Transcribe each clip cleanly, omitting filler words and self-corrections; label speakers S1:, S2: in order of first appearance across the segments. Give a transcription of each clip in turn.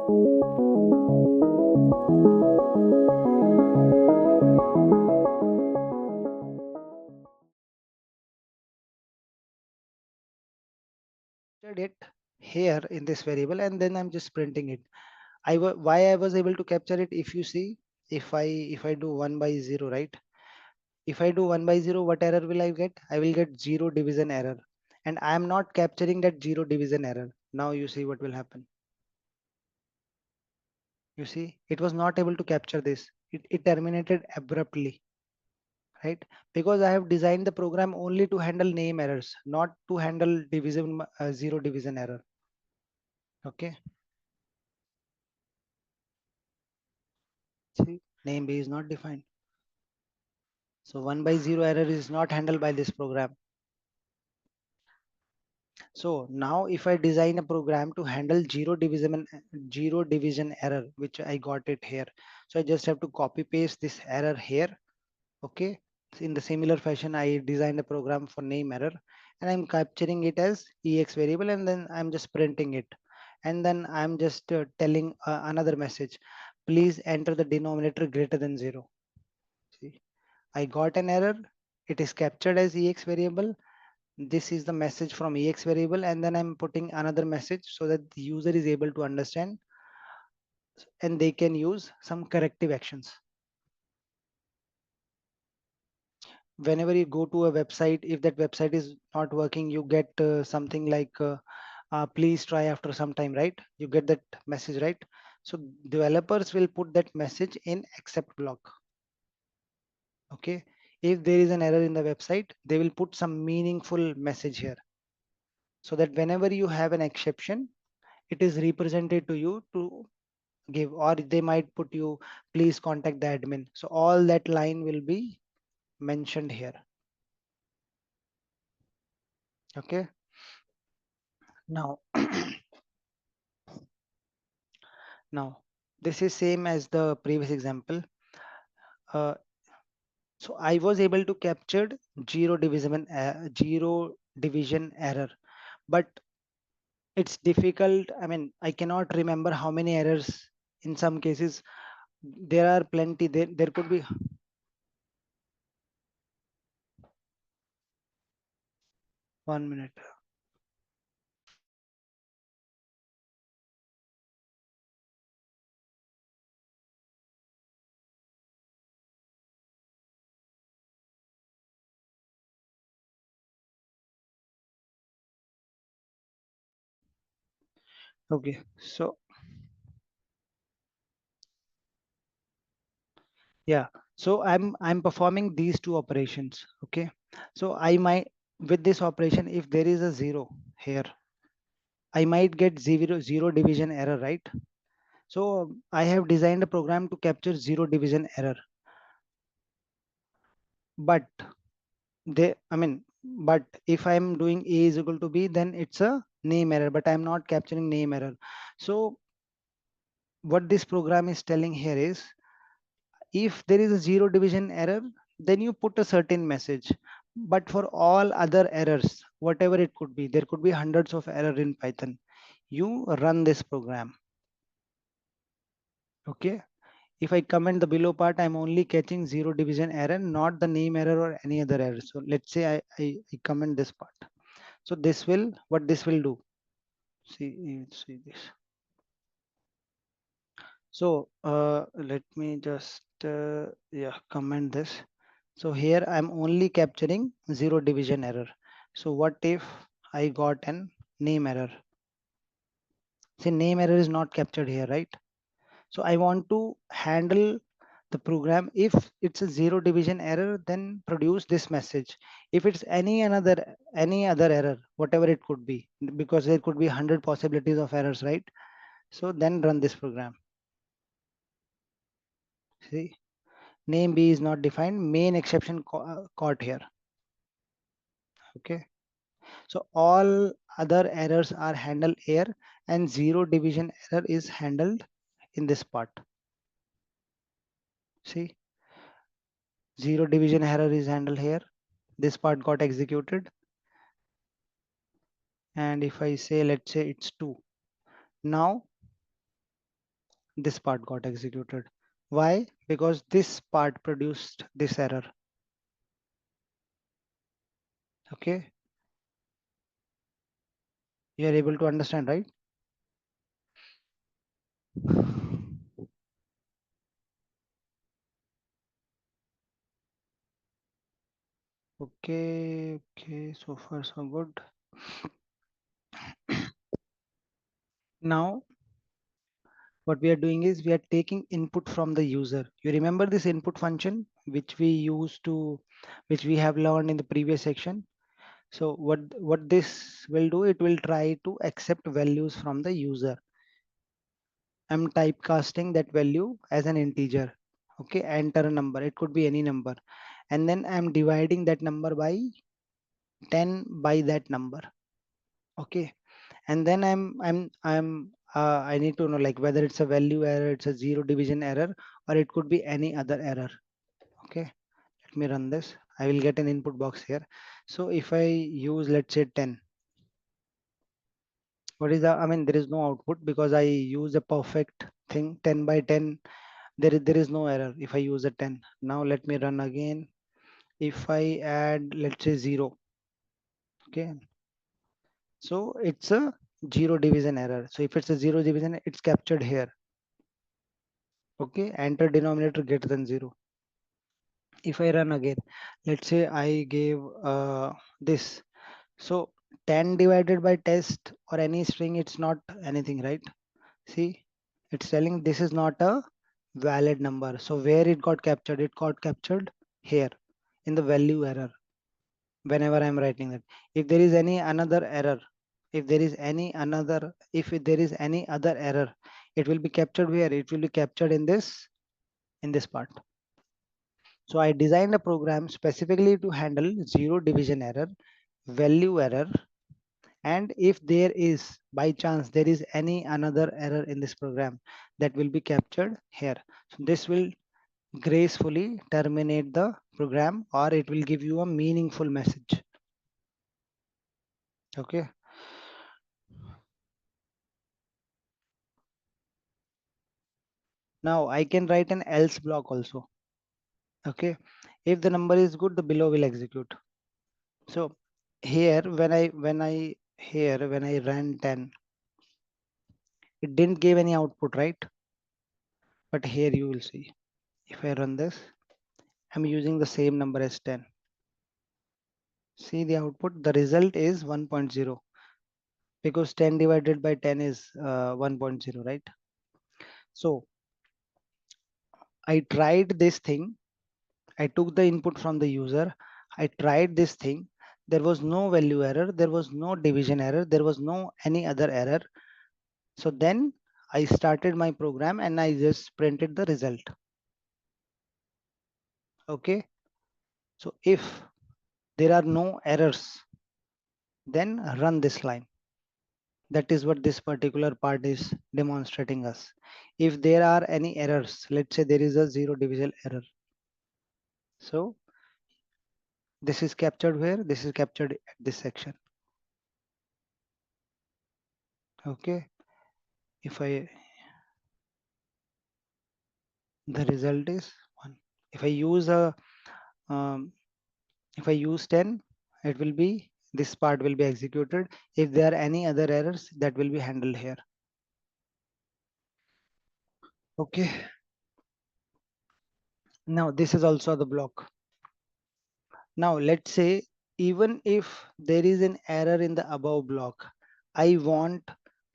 S1: It here in this variable, and then I'm just printing it. Why I was able to capture it, if you see, if I do 1 by 0, right? If I do 1 by 0, what error will I get? I will get 0 division error, and I am not capturing that 0 division error. Now you see what will happen. You see, it was not able to capture this. It terminated abruptly, right? Because I have designed the program only to handle name errors, not to handle division 0 division error. Okay. See, name B is not defined. So 1 by 0 error is not handled by this program. So now if I design a program to handle zero division error, which I got it here. So I just have to copy paste this error here. Okay. So in the similar fashion, I designed a program for name error, and I'm capturing it as EX variable, and then I'm just printing it. And then I'm just telling another message. Please enter the denominator greater than 0. See, I got an error. It is captured as EX variable. This is the message from EX variable, and then I'm putting another message so that the user is able to understand and they can use some corrective actions. Whenever you go to a website, if that website is not working, you get something like please try after some time, right? You get that message, right? So developers will put that message in except block. Okay, if there is an error in the website, they will put some meaningful message here, so that whenever you have an exception, it is represented to you to give, or they might put you, please contact the admin. So all that line will be mentioned here. Okay. Now, now this is same as the previous example. Uh, so I was able to capture zero division error, but it's difficult. I mean, I cannot remember how many errors. In some cases, there are plenty. There could be 1 minute. Okay, so yeah, so I'm performing these two operations. Okay, so I might, with this operation, if there is a 0 here, I might get zero division error, right? So I have designed a program to capture 0 division error, but I mean, but if I'm doing A is equal to B, then it's a name error, but I'm not capturing name error. So what this program is telling here is, if there is a 0 division error, then you put a certain message. But for all other errors, whatever it could be, there could be hundreds of error in Python. You run this program. Okay. If I comment the below part, I'm only catching 0 division error, not the name error or any other error. So let's say I comment this part. So this will, what this will do. See this. So let me just yeah, comment this. So here I'm only capturing 0 division error. So what if I got an name error? See, name error is not captured here, right? So I want to handle the program. If it's a 0 division error, then produce this message. If it's any other error, whatever it could be, because there could be 100 possibilities of errors, right? So then run this program. See, name B is not defined, main exception caught here. Okay, so all other errors are handled here, and 0 division error is handled in this part. See, 0 division error is handled here. This part got executed, and if I say, let's say it's 2. Now this part got executed. Why? Because this part produced this error. Okay, you are able to understand, right? Okay, okay, so far so good. Now what we are doing is we are taking input from the user. You remember this input function which we used to, which we have learned in the previous section. So what this will do, it will try to accept values from the user. I'm typecasting that value as an integer. Okay, enter a number. It could be any number. And then I'm dividing that number by 10 by that number. Okay. And then I need to know like whether it's a value error, it's a zero division error, or it could be any other error. Okay. Let me run this. I will get an input box here. So if I use, let's say 10, what is the, I mean, there is no output because I use a perfect thing, 10 by 10. There is no error if I use a 10. Now let me run again. If I add, let's say 0, okay, so it's a zero division error. So if it's a zero division, it's captured here. Okay, enter denominator greater than 0. If I run again, let's say I gave this. So 10 divided by test or any string, it's not anything, right? See, it's telling this is not a valid number. So where it got captured? It got captured here in the value error. Whenever I'm writing that, if there is any another error, if there is any other error, it will be captured where? It will be captured in this part. So I designed a program specifically to handle zero division error, value error, and if there is by chance there is any another error in this program, that will be captured here. So this will gracefully terminate the program, or it will give you a meaningful message. Okay. Now I can write an else block also. Okay. If the number is good, the below will execute. So here when I ran 10, it didn't give any output, right? But here you will see. If I run this, I'm using the same number as 10. See the output, the result is 1.0 because 10 divided by 10 is 1.0, right? So I tried this thing. I took the input from the user. I tried this thing. There was no value error. There was no division error. There was no any other error. So then I started my program and I just printed the result. Okay. So if there are no errors, then run this line. That is what this particular part is demonstrating us. If there are any errors, let's say there is a zero division error. So this is captured where? This is captured at this section. Okay. If I, the result is 1. If I use a, um, if I use 10, it will be, this part will be executed. If there are any other errors, that will be handled here. Okay. Now this is also the block. Now let's say even if there is an error in the above block, I want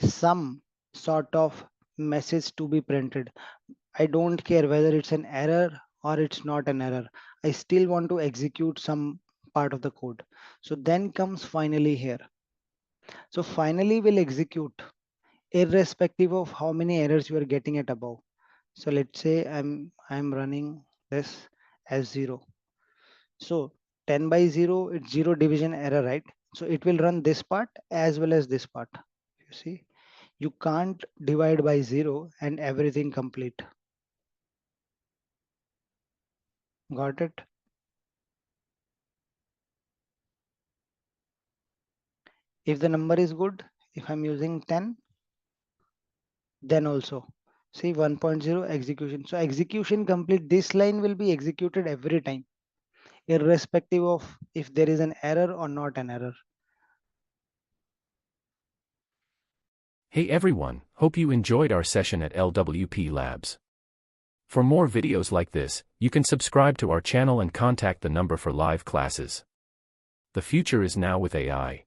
S1: some sort of message to be printed. I don't care whether it's an error or it's not an error. I still want to execute some part of the code. So then comes finally here. So finally will execute irrespective of how many errors you are getting at above. So let's say I'm running this as 0. So 10 by 0, it's 0 division error, right? So it will run this part as well as this part. You see, you can't divide by 0 and everything complete. Got it? If the number is good, if I'm using 10, then also. See 1.0 execution. So execution complete. This line will be executed every time, irrespective of if there is an error or not an error.
S2: Hey everyone, hope you enjoyed our session at LWP Labs. For more videos like this, you can subscribe to our channel and contact the number for live classes. The future is now with AI.